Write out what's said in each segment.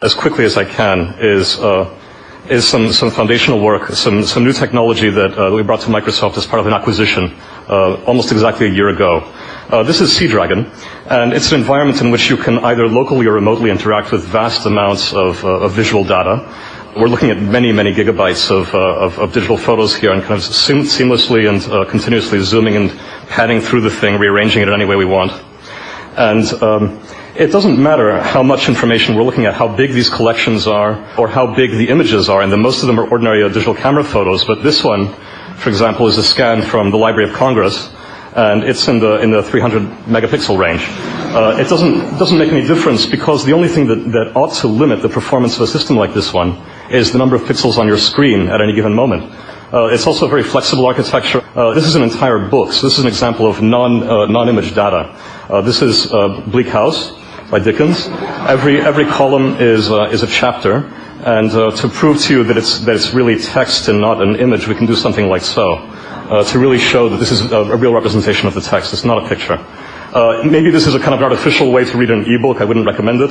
as quickly as I can is some foundational work, some new technology that we brought to Microsoft as part of an acquisition almost exactly a year ago. This is Sea-Dragon, and it's an environment in which you can either locally or remotely interact with vast amounts of visual data. We're looking at many gigabytes of digital photos here, and kind of seamlessly and continuously zooming and panning through the thing, rearranging it any way we want. And it doesn't matter how much information we're looking at, how big these collections are, or how big the images are, and most of them are ordinary digital camera photos, but this one, for example, is a scan from the Library of Congress, and it's in the 300 megapixel range. It doesn't make any difference, because the only thing that ought to limit the performance of a system like this one is the number of pixels on your screen at any given moment. It's also a very flexible architecture. This is an entire book, so this is an example of non-image data. This is Bleak House by Dickens. Every column is a chapter, and to prove to you that it's really text and not an image, we can do something like so, to really show that this is a real representation of the text. It's not a picture. Maybe this is a kind of artificial way to read an e-book. I wouldn't recommend it.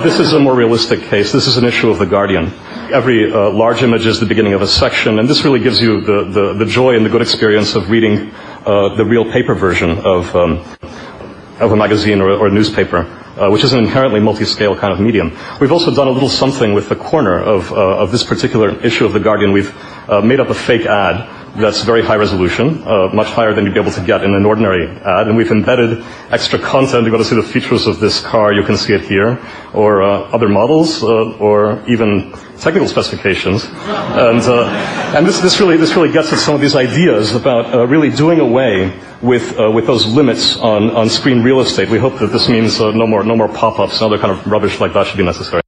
This is a more realistic case. This is an issue of The Guardian. Every large image is the beginning of a section, and this really gives you the joy and the good experience of reading the real paper version of a magazine or a newspaper, which is an inherently multi-scale kind of medium. We've also done a little something with the corner of this particular issue of The Guardian. We've made up a fake ad that's very high resolution, much higher than you'd be able to get in an ordinary ad, and we've embedded extra content. You go to see the features of this car, you can see it here, or other models, or even technical specifications. And this really gets at some of these ideas about really doing away with those limits on screen real estate. We hope that this means no more pop-ups and other kind of rubbish like that should be necessary.